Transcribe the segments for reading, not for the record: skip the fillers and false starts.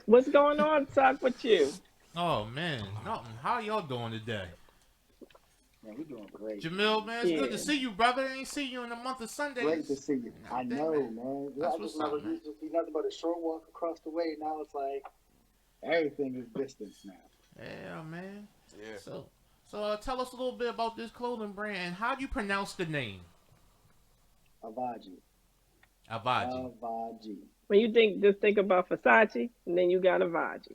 What's going on, Sock, with you? Oh man, nothing. How y'all doing today? Man, we're doing great, Jamil, man. man, it's good to Yeah. see you, brother. I ain't see you in the month of Great to Sundays. see you. And I everything, know, man. man. Yeah, That's I just what's remember up, you man. used to be nothing but a short walk across the way. Now it's like everything is distance now. Yeah, man. Yeah. So, tell us a little bit about this clothing brand and how do you pronounce the name? Avodgy. Avodgy. Avodgy. When you think, just think about Versace, and then you got Avodgy.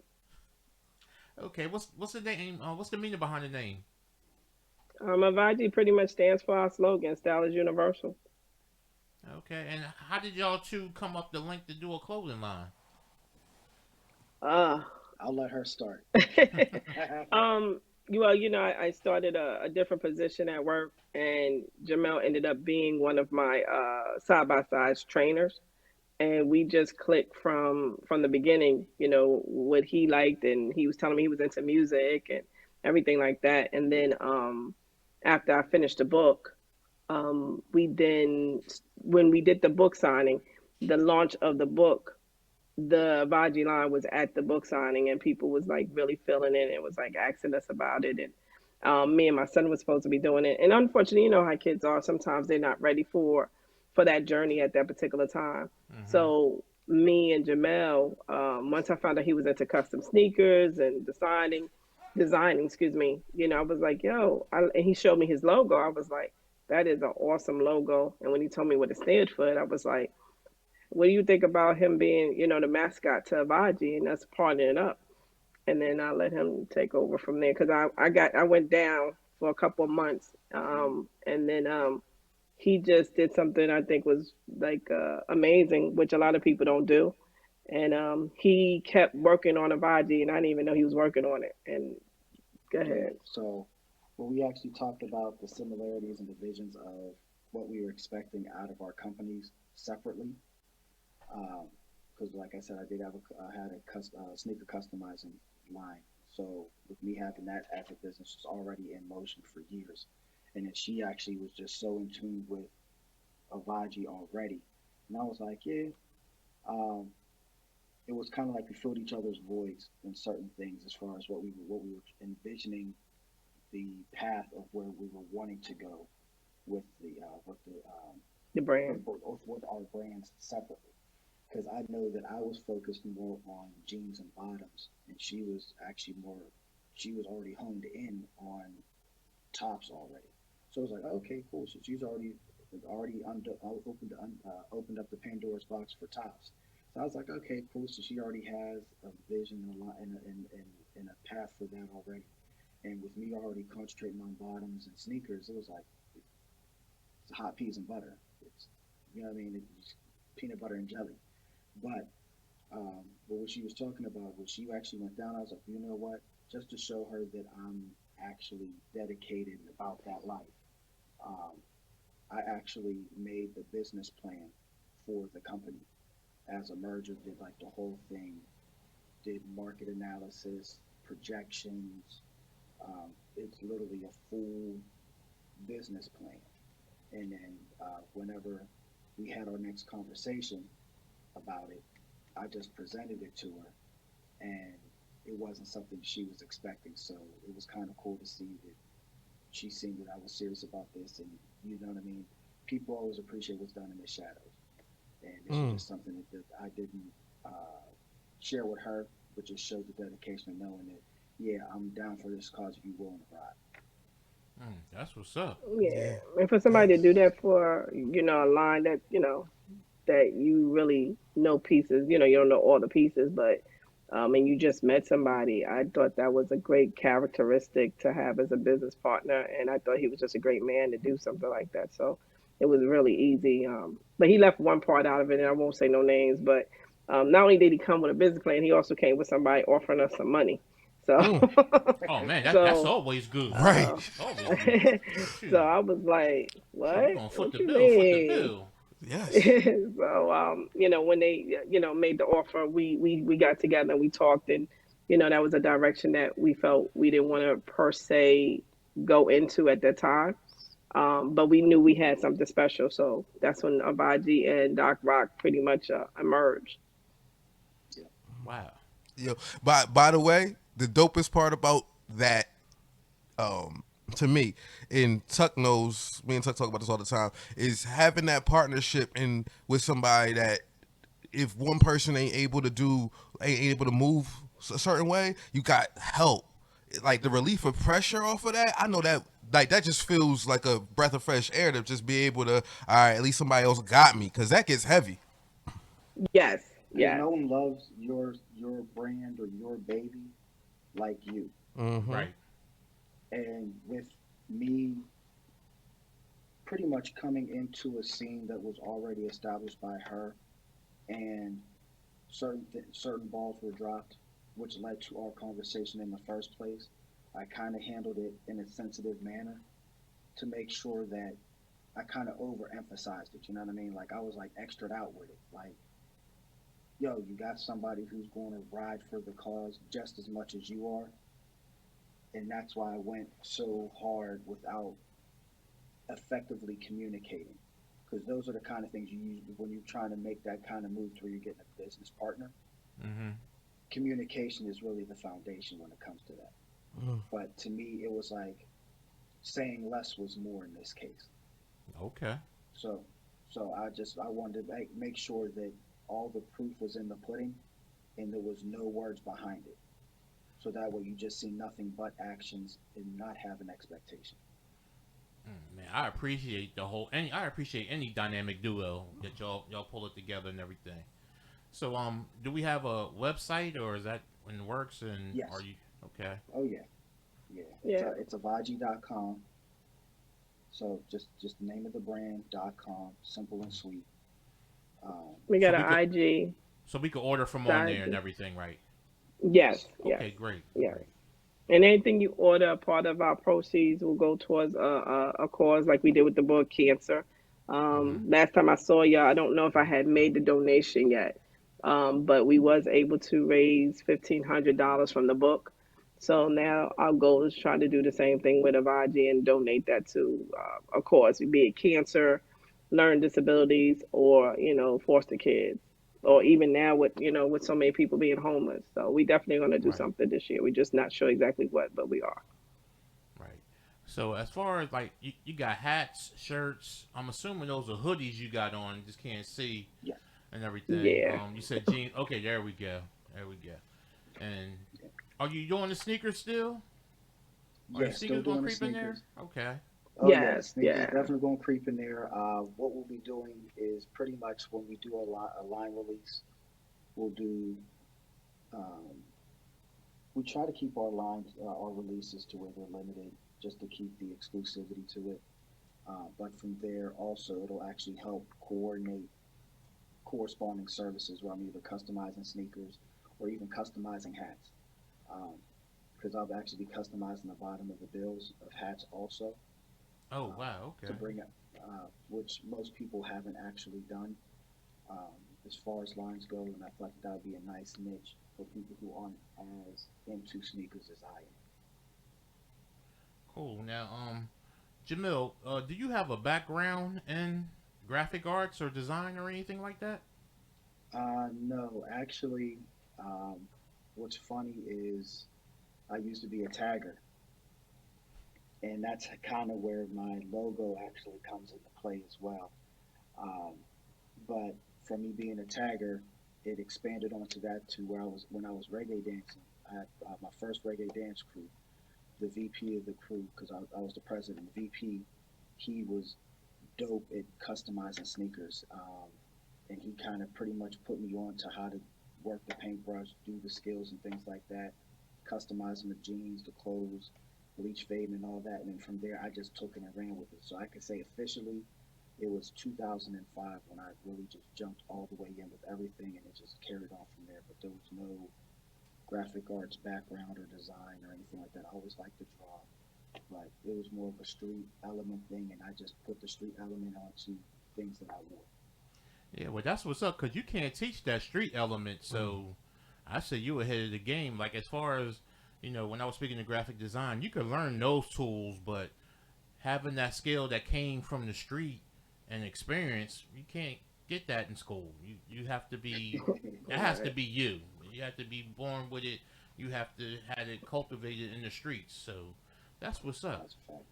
Okay, what's the name? What's the meaning behind the name? Avodgy pretty much stands for our slogan, "Style is universal." Okay, and how did y'all two come up the link to do a clothing line? Uh, I'll let her start. um, well, I started a different position at work, and Jamel ended up being one of my side by side trainers, and we just clicked from the beginning. What he liked, and he was telling me he was into music and everything like that. And then after I finished the book, we then when we did the book signing, the launch of the book, the Vaji line was at the book signing, and people was like really feeling it and was like asking us about it. And me and my son was supposed to be doing it, and unfortunately, you know how kids are. Sometimes they're not ready for that journey at that particular time. Mm-hmm. So me and Jamel, once I found out he was into custom sneakers and designing, excuse me, I was like, yo, and he showed me his logo. I was like, that is an awesome logo. And when he told me what it stood for, I was like, what do you think about him being, the mascot to Avodgy and us partnering up? And then I let him take over from there because I went down for a couple of months, and then he just did something I think was like amazing, which a lot of people don't do. And he kept working on Avodgy, and I didn't even know he was working on it. And go Yeah. ahead. So when we actually talked about the similarities and divisions of what we were expecting out of our companies separately, because like I said, I did have I had a sneaker customizing line. So with me having that as a business was already in motion for years, and then she actually was just so in tune with Avaji already, and I was like, yeah. Um, it was kind of like we filled each other's voids in certain things as far as what we were envisioning the path of where we were wanting to go with the The brand. with our brands separately because I know that I was focused more on jeans and bottoms, and she was already honed in on tops already. So I was like, okay, cool. So she's opened up the Pandora's box for tops. So I was like, okay, cool. So she already has a vision and a path for that already. And with me already concentrating on bottoms and sneakers, it was like it's hot peas and butter. It's you know what I mean? It's peanut butter and jelly. But what she was talking about, when she actually went down, I was like, you know what? Just to show her that I'm actually dedicated about that life, um, I actually made the business plan for the company as a merger. Did like the whole thing. Did market analysis, projections. It's literally a full business plan. And then whenever we had our next conversation about it, I just presented it to her, and it wasn't something she was expecting. So it was kind of cool to see that she seen that I was serious about this, and you know what I mean. People always appreciate what's done in the shadows, and this was Mm. just something that I didn't share with her, but just showed the dedication of knowing that, yeah, I'm down for this cause if you willing to ride. That's what's up. Yeah, Yeah. and for Yeah. somebody to do that for a line that that you really know pieces. You don't know all the pieces, but and you just met somebody. I thought that was a great characteristic to have as a business partner, and I thought he was just a great man to do something like that. So it was really easy. But he left one part out of it, and I won't say no names. But not only did he come with a business plan, he also came with somebody offering us some money. So, Mm. Oh man, that's so always good. Right. uh, Always good. so Shoot, I was like, shoot, we "What? gonna foot What the you bill. Foot the mean?" bill. Yes. So when they made the offer, we got together and we talked, and that was a direction that we felt we didn't want to per se go into at that time. But we knew we had something special, so that's when Abaji and Doc Rock pretty much emerged. Yeah. Wow. Yo, by the way, the dopest part about that, um, to me, and Tuck knows, me and Tuck talk about this all the time, is having that partnership in with somebody that if one person ain't able to move a certain way, you got help. Like the relief of pressure off of that, I know that like that just feels like a breath of fresh air to just be able to, all right, at least somebody else got me, because that gets heavy. Yes, Because yes, no one loves your brand or your baby like you. Mm-hmm. Right. And with me pretty much coming into a scene that was already established by her, and certain balls were dropped, which led to our conversation in the first place. I kind of handled it in a sensitive manner to make sure that I kind of overemphasized it. You know what I mean? Like I was like extra out with it. Like, yo, you got somebody who's going to ride for the cause just as much as you are, and that's why I went so hard without effectively communicating. Because those are the kind of things you use when you're trying to make that kind of move to where you're getting a business partner. Mm-hmm. Communication is really the foundation when it comes to that. But to me, it was like saying less was more in this case. Okay. So, I wanted to make sure that all the proof was in the pudding and there was no words behind it. So that way you just see nothing but actions and not have an expectation. Man, I appreciate I appreciate any dynamic duo that y'all pull it together and everything. So do we have a website or is that in the works and are Yes. you okay? Oh yeah. Yeah. yeah. It's Avodgy.com. So just the name of the brand.com, simple and sweet. Um, We So got an we could IG order from on side. there and everything, right? Yes, yes, Okay, great, yes. great. And anything you order, a part of our proceeds will go towards a cause like we did with the book cancer. Mm-hmm. Last time I saw y'all, I don't know if I had made the donation yet, but we was able to raise $1,500 from the book. So now our goal is trying to do the same thing with Avaji and donate that to a cause, be it cancer, learning disabilities, or foster kids, or even now with with so many people being homeless. So we definitely going to do Right, something this year. We're just not sure exactly what, but we are. right. So as far as like you got hats, shirts, I'm assuming those are hoodies you got on. Just can't see yeah. and everything. Yeah. You said jeans. Okay, there we go. There we go. And are you doing the sneakers still? Are your Yeah, still sneakers gonna doing the creep in there? sneakers. Okay. Oh yeah, the Yes. sneakers are Yeah. definitely going to creep in there. What we'll be doing is pretty much when we do a line release, we'll do. Um, we try to keep our lines, our releases to where they're limited, just to keep the exclusivity to it. But from there, also, it'll actually help coordinate corresponding services where I'm either customizing sneakers or even customizing hats. Because I'll actually be customizing the bottom of the bills of hats also, Oh um, wow. to Okay. bring up, which most people haven't actually done um, as far as lines go. And I thought that would be a nice niche for people who aren't as into sneakers as I Cool. Now, Jamil, do you have a background in graphic arts or design or anything like that? am. No, actually, um, what's funny is I used to be a tagger, and that's kind of where my logo actually comes into play as well. Um, but from me being a tagger, it expanded onto that to where I was when I was reggae dancing. I had my first reggae dance crew. The VP of the crew, because I was the president. The VP, he was dope at customizing sneakers, and he kind of pretty much put me on to how to work the paintbrush, do the skills and things like that, customizing the jeans, the clothes, bleach fading and all that. And then from there, I just took it and ran with it. So I could say officially, it was 2005 when I really just jumped all the way in with everything, and it just carried on from there. But there was no graphic arts background or design or anything like that. I always liked to draw, but it was more of a street element thing, and I just put the street element onto things that I wore. Yeah. Well, that's what's up because you can't teach that street element. So I say you ahead of the game. Like as far as when I was speaking of graphic design, you could learn those tools, but having that skill that came from the street and experience, you can't get that in school. You have to be. It has to Right. be you. You have to be born with it. You have to have it cultivated in the streets. So that's what's up. That's a fact.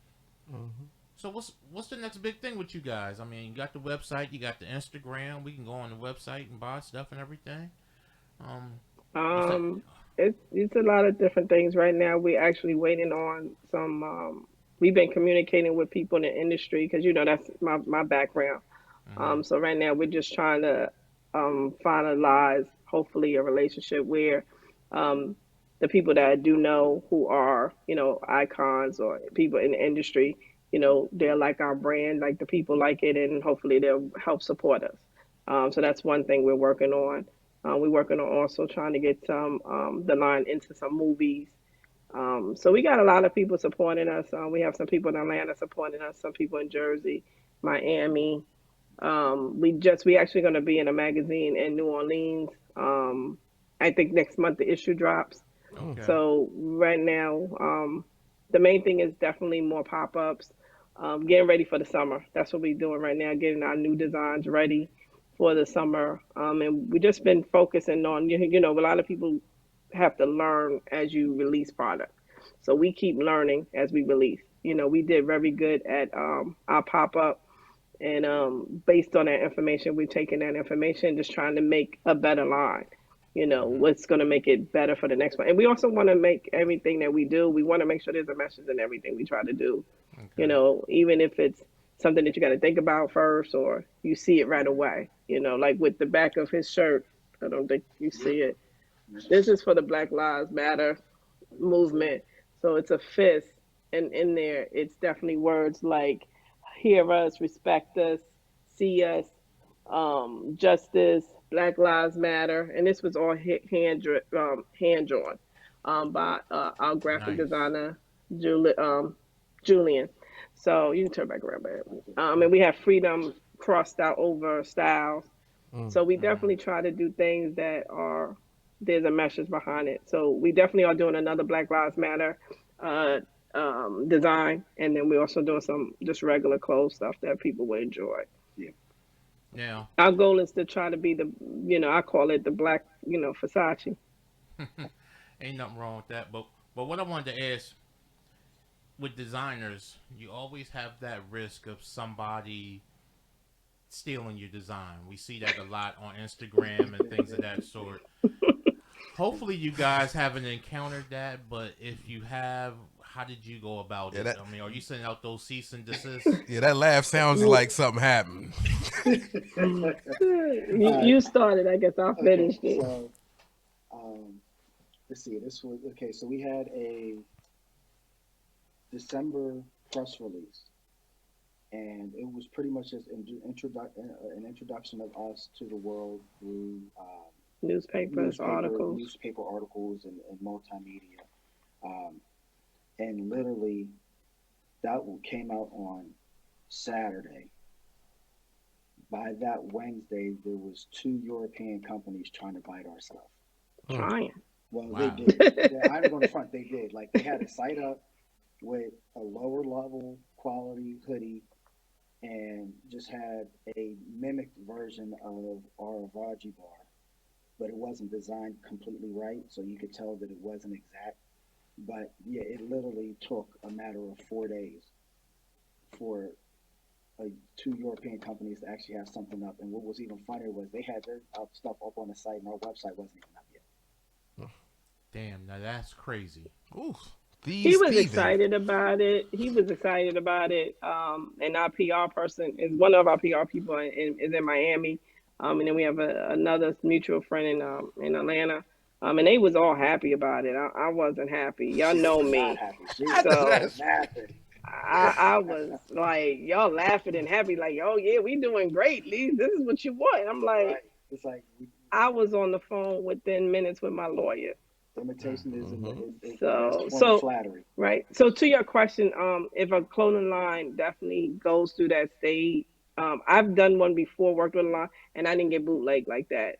So what's the next big thing with you guys? I mean, you got the website, you got the Instagram. We can go on the website and buy stuff and everything. Um, what's that? Um, it's a lot of different things right now. We're actually waiting on some. We've been communicating with people in the industry because that's my background. Mm-hmm. So right now we're just trying to finalize, hopefully, a relationship where um, the people that I do know who are icons or people in the industry, they're like our brand, like the people like it, and hopefully they'll help support us. So that's one thing we're working on. We're working on also trying to get some the line into some movies. So we got a lot of people supporting us. We have some people in Atlanta supporting us, some people in Jersey, Miami. We actually going to be in a magazine in New Orleans. I think next month the issue drops. Okay. So right now, the main thing is definitely more pop ups. Getting ready for the summer. That's what we're doing right now. Getting our new designs ready for the summer. And we just been focusing on a lot of people have to learn as you release product. So we keep learning as we release. We did very good at our pop up, and based on that information, we're taking that information, just trying to make a better line. Mm-hmm. What's going to make it better for the next one. And we also want to make everything that we do, we want to make sure there's a message in everything we try to do. Okay. Even if it's something that you got to think about first or you see it right away. Like with the back of his shirt, I don't think you see it. This is for the Black Lives Matter movement. So it's a fist, and in there, it's definitely words like "hear us," "respect us," "see us," "justice," "Black Lives Matter," and this was all hand drawn by our graphic Nice. designer, Julian. So you can turn back around, babe. And we have freedom crossed out over styles. So we Mm-hmm. definitely try to do things that are there's a message behind it. So we definitely are doing another Black Lives Matter uh, design, and then we're also doing some just regular clothes stuff that people will enjoy. Yeah. Now, Our goal is to try to be I call it the black, Versace. ain't nothing wrong with that. But what I wanted to ask, with designers, you always have that risk of somebody stealing your design. We see that a lot on Instagram and things of that sort. Hopefully, you guys haven't encountered that, but if you have, how did you go about Yeah, it? that I mean, are you sending out those cease and desist? yeah, that laugh sounds like something happened. All right. You started, I guess I'll Okay. finish it. Um, let's see. This was okay. So we had a December press release, and it was pretty much just an introduction of us to the world through Newspapers, articles. newspaper articles, and multimedia. Um, and literally, that came out on Saturday. By that Wednesday, there was two European companies trying to bite our stuff. Mm. Trying. Well, they Wow. did. I'm going to front. They did. Like they had a site up with a lower level quality hoodie and just had a mimicked version of our Avodgy bar, but it wasn't designed completely right, so you could tell that it wasn't exact. But yeah, it literally took a matter of 4 days for two European companies to actually have something up. And what was even funnier was they had their stuff up on the site, and our website wasn't even up yet. Damn, now that's crazy. Oof. He These was thieving. excited about it. He was excited about it. And our PR person is one of our PR people is in Miami. And then we have another mutual friend in Atlanta. And they was all happy about it. I wasn't happy. Y'all She know was not me. happy. She I was know So that's napping. I was like, y'all laughing and happy, like, oh yeah, we doing great, Lee. This is what you want. I'm like, Right. It's like I was on the phone within minutes with my lawyer. imitation is, Mm-hmm. the best So form of so flattery. right. So to your question, if a clothing line definitely goes through that stage, I've done one before, worked with a line, and I didn't get bootleg like that.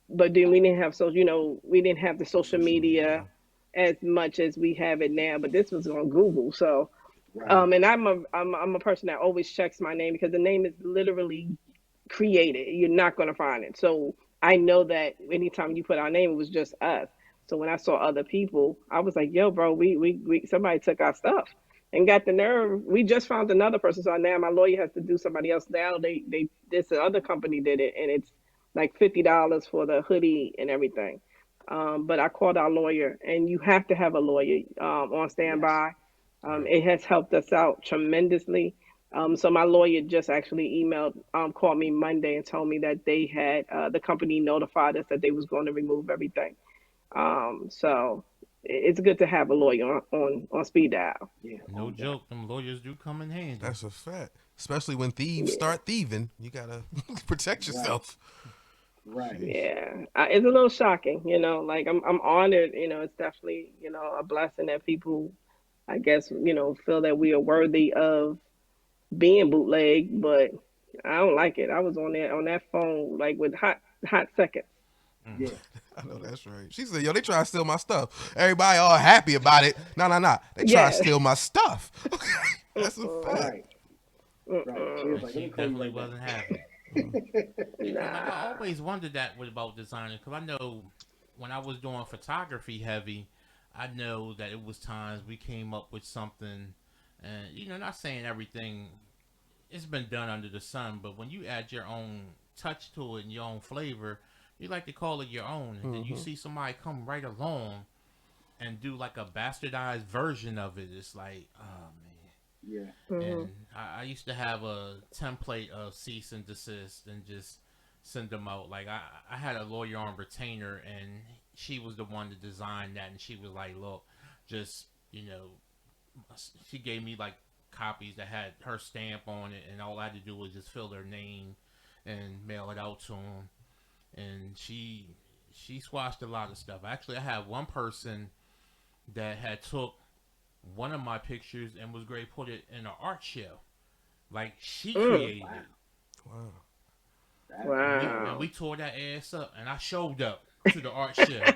But then we didn't have we didn't have the social Social media media. as much as we have it now. But this was on Google, so Right. and I'm a person that always checks my name because the name is literally created. You're not going to find it. So I know that anytime you put our name, it was just us. So when I saw other people, I was like, "Yo, bro, we somebody took our stuff and got the nerve. We just found another person. So now my lawyer has to do somebody else now. They this other company did it, and it's like $50 for the hoodie and everything. But I called our lawyer, and you have to have a lawyer on Yes. standby. Right. It has helped us out tremendously. So my lawyer just actually called me Monday and told me that they had the company notified us that they was going to remove everything. So it's good to have a lawyer on speed dial. Yeah, No on deck. joke, them lawyers do come in handy. That's a fact. Especially when thieves Yeah, start thieving, you gotta protect Right, yourself. right. Jeez. yeah. It's a little shocking, like I'm honored. It's definitely a blessing that people, I guess, feel that we are worthy of being bootlegged, but I don't like it. I was on that phone like with hot seconds. Mm. Yeah, I know that's right. She said, "Yo, they trying to steal my stuff. Everybody all happy about it. No, no, no. They trying to Yeah. steal my stuff." Okay, that's a Mm-mm, fact. right, right. She was mm-mm, like, "Let She me call you definitely right back." wasn't happy. Because I nah. always wondered that about designers. Because I know when I was doing photography heavy, I know that it was times we came up with something, and not saying everything it's been done under the sun, but when you add your own touch to it and your own flavor, you like to call it your own, and then you Mm-hmm. see somebody come right along and do like a bastardized version of it. It's like, oh man. Yeah, Hmm. And I used to have a template of cease and desist and just send them out. Like I had a lawyer on retainer, and she was the one to design that, and she was like, look, just she gave me like copies that had her stamp on it, and all I had to do was just fill their name and mail it out to them. And she squashed a lot of stuff. Actually, I had one person that had took one of my pictures and was going to put it in an art show. Like she Mm. created wow, it, Wow. that and we wow. and Wow. we tore that ass up. And I showed up to the art show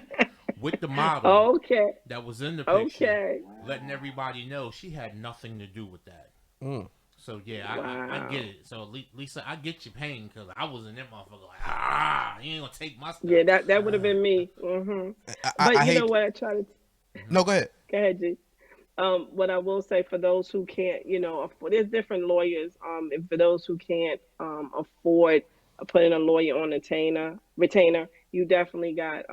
with the model Okay. that was in the picture, Okay. letting Wow. everybody know she had nothing to do with that. Mm. So yeah, I get Wow. it. So Lisa, I get your pain because I was in that motherfucker like, you ain't gonna take my Yeah, stuff. that would have Ah. been me. But I you know hate. what? I try to Mm-hmm. No, go ahead. go ahead, G. What I will say for those who can't, afford, there's different lawyers. And for those who can't afford putting a lawyer on retainer, you definitely got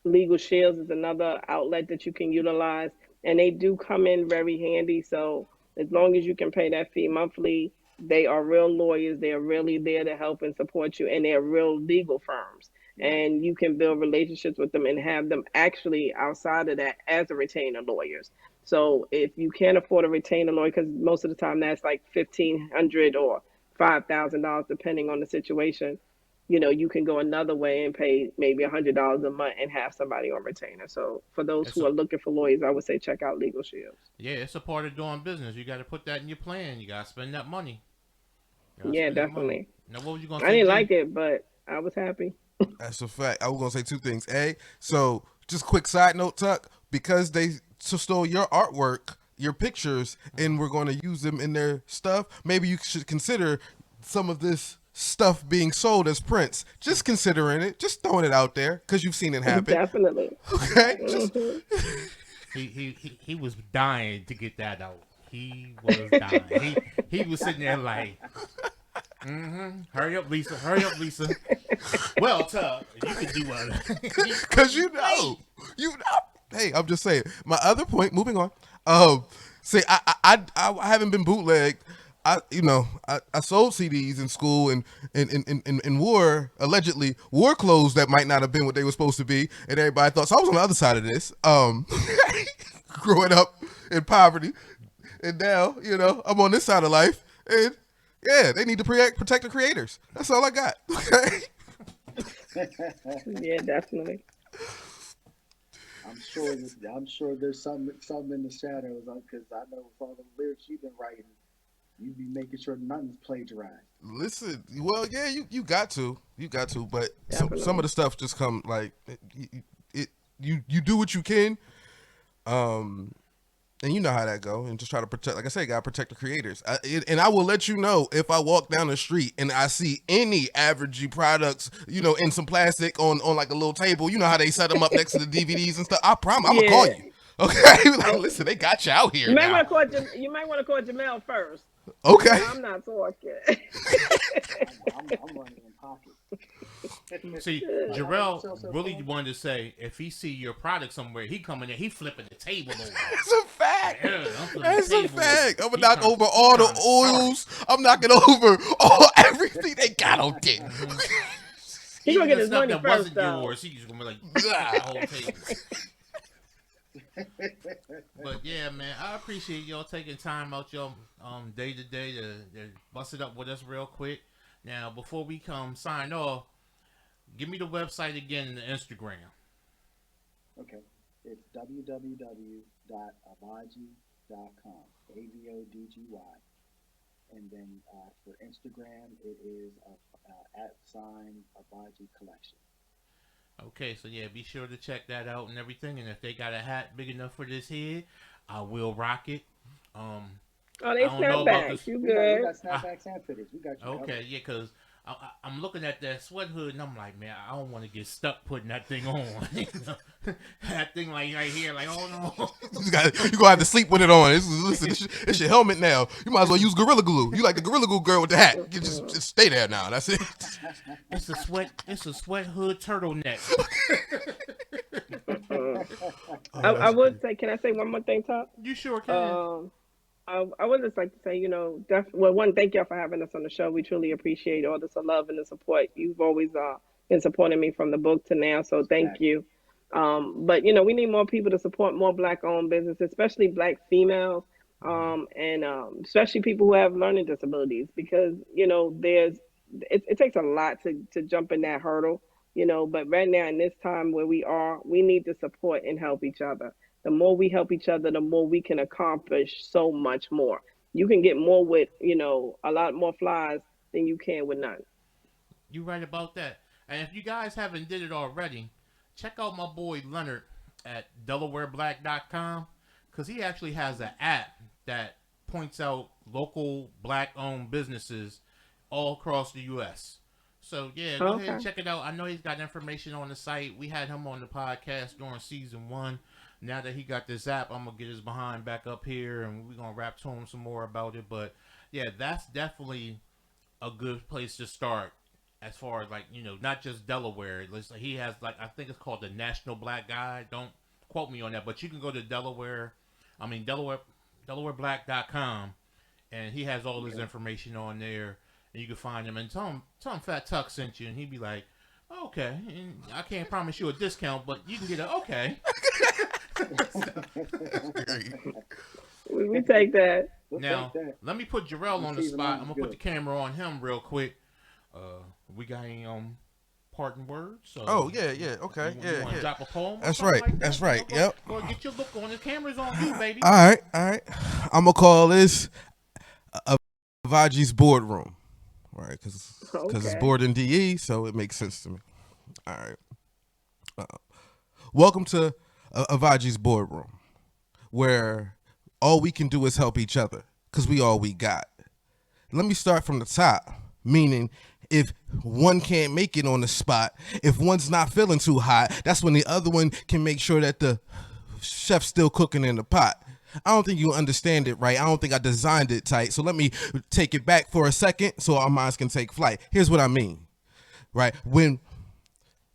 Legal Shields is another outlet that you can utilize, and they do come in very handy. So as long as you can pay that fee monthly, they are real lawyers. They are really there to help and support you, and they're real legal firms. Right. And you can build relationships with them and have them actually outside of that as a retainer lawyers. So if you can't afford a retainer lawyer, because most of the time that's like 1,500 or $5,000 depending on the situation, you can go another way and pay maybe $100 a month and have somebody on retainer. So for those It's who a are looking for lawyers, I would say check out Legal Shields. Yeah, it's a part of doing business. You got to put that in your plan. You got to spend that money. You got to Yeah, spend that money. definitely. Now, what was you gonna I say, didn't G? like it, but I was happy. That's a fact. I was gonna say two things. So just quick side note, Tuck, because they stole your artwork, your pictures, and we're going to use them in their stuff. Maybe you should consider some of this stuff being sold as prints. Just considering it, just throwing it out there because you've seen it happen. Definitely. Okay, Right. just Hmm. He was dying to get that out. He was dying. He was sitting there like, hurry up, Lisa. Hurry up, Lisa. Well, Tub, you could do what? because you know. Hey, I'm just saying. My other point. Moving on. Say I haven't been bootlegged. I sold CDs in school and wore allegedly wore clothes that might not have been what they were supposed to be, and everybody thought so. I was on the other side of this. Growing up in poverty, and now I'm on this side of life, and yeah, they need to protect the creators. That's all I got. Okay. Yeah, definitely. I'm sure there's some in the shadows because I know with all the lyrics you've been writing, you be making sure nothing's plagiarized. Listen, well, yeah, you got to, but some of Definitely. the stuff just come like you do what you can. Um, And you know how that go, and just try to protect. Like I said, gotta protect the creators. And I will let you know if I walk down the street and I see any Avodgy products, in some plastic on like a little table. You know how they set them up next to the DVDs and stuff. I promise, I'm gonna call Yeah. you. Okay, like, Oh, listen, they got you out here you might now. want to call. You might want to call Jamel first. Okay. I'm not talking. I'm running in pocket. See, Jarrell really wanted to say if he see your product somewhere, he come in there, he flipping the table over. That's a fact. Yeah, I'm flipping That's the a table fact. I'm over. gonna knock over all the oils. I'm knocking over all everything they got on there. He gonna Even get the his stuff money that first, wasn't though. yours, he's gonna be like, the whole table. But yeah, man, I appreciate y'all taking time out your day to day to bust it up with us real quick. Now, before we sign off, give me the website again and the Instagram. Okay. It's www.avodgy.com. AVODGY. And then for Instagram, it is @Avodgy Collection. Okay, so yeah, be sure to check that out and everything. And if they got a hat big enough for this head, I will rock it. Oh, I they don't know about snapbacks. this. You We good? got snapbacks and fitteds. We got you. Okay, yeah, because I'm looking at that sweat hood and I'm like, man, I don't want to get stuck putting that thing on. That thing like right here, like, oh no. You gonna have to sleep with it on. Listen, it's your helmet now. You might as well use Gorilla Glue. You like the Gorilla Glue girl with the hat. You just stay there now. That's it. It's a sweat hood turtleneck. I would say. Can I say one more thing, Top? You sure can. I would just like to say, well, one, thank y'all for having us on the show. We truly appreciate all this love and the support. You've always been supporting me from the book to now, so thank you. But we need more people to support more Black-owned businesses, especially Black females, and especially people who have learning disabilities, because it takes a lot to jump in that hurdle. But right now in this time where we are, we need to support and help each other. The more we help each other, the more we can accomplish so much more. You can get more with, a lot more flies than you can with none. You right about that. And if you guys haven't did it already, check out my boy Leonard at DelawareBlack.com, because he actually has an app that points out local Black-owned businesses all across the U.S. So yeah, go ahead and check it out. I know he's got information on the site. We had him on the podcast during season 1. Now that he got this app, I'm gonna get his behind back up here, and we're gonna rap to him some more about it. But yeah, that's definitely a good place to start, as far as not just Delaware. He has I think it's called the National Black Guide. Don't quote me on that, but you can go to DelawareBlack.com, and he has all his information on there, and you can find him and tell him Fat Tuck sent you, and he'd be like, okay, and I can't promise you a discount, but you can get a okay. We take that. Now, let me put Jarrell on the spot. I'm gonna put the camera on him real quick. We got any parting words? Yeah, okay, You wanna drop a poem? That's right. Like That's right. Yep. Go ahead, get your look on. The camera's on you, baby. All right. I'm gonna call this Avodgy's boardroom, right? Because it's BOREDinDE, so it makes sense to me. All right. Welcome to Avodgy's boardroom, where all we can do is help each other, because we all we got. Let me start from the top, meaning if one can't make it on the spot, if one's not feeling too hot, that's when the other one can make sure that the chef's still cooking in the pot. I don't think you understand it right. I don't think I designed it tight. So let me take it back for a second so our minds can take flight. Here's what I mean, right? When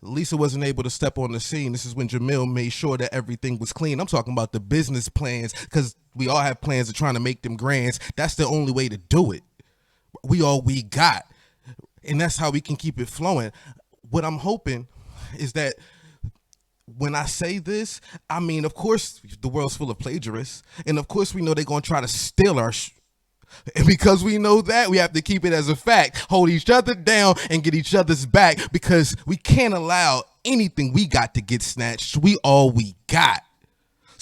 Lisa wasn't able to step on the scene, this is when Jamil made sure that everything was clean. I'm talking about the business plans, because we all have plans of trying to make them grands. That's the only way to do it. We all we got. And that's how we can keep it flowing. What I'm hoping is that when I say this, I mean, of course, the world's full of plagiarists. And of course, we know they're going to try to steal our and because we know that, we have to keep it as a fact, hold each other down and get each other's back, because we can't allow anything we got to get snatched. We all we got.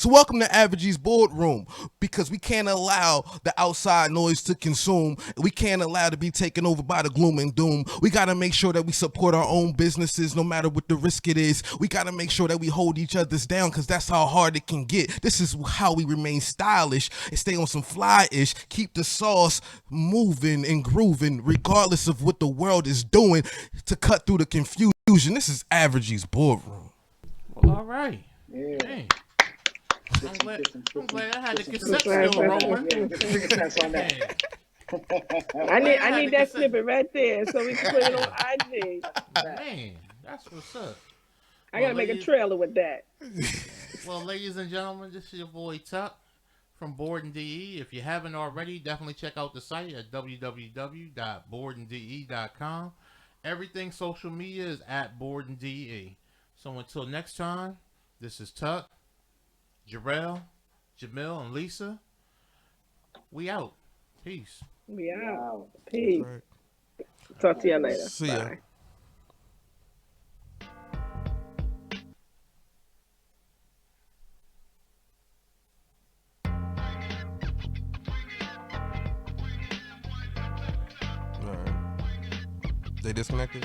So welcome to Avodgy's boardroom, because we can't allow the outside noise to consume. We can't allow to be taken over by the gloom and doom. We got to make sure that we support our own businesses no matter what the risk it is. We got to make sure that we hold each other's down, because that's how hard it can get. This is how we remain stylish and stay on some fly-ish. Keep the sauce moving and grooving regardless of what the world is doing to cut through the confusion. This is Avodgy's boardroom. Well, all right. Yeah. Dang. I'm glad I had the Get cassette some- still rolling. Yeah, get some success on that. I need that snippet right there so we can put it on IG. Man, that's what's up. I gotta make a trailer with that. Well, ladies and gentlemen, this is your boy Tuck from BOREDinDE. If you haven't already, definitely check out the site at www.boredinde.com. Everything social media is at BOREDinDE. So until next time, this is Tuck, Jarrell, Jamil, and Lisa. We out. Peace. We out. Wow. Peace. Right. Talk to you later. See ya. Bye. All right. They disconnected?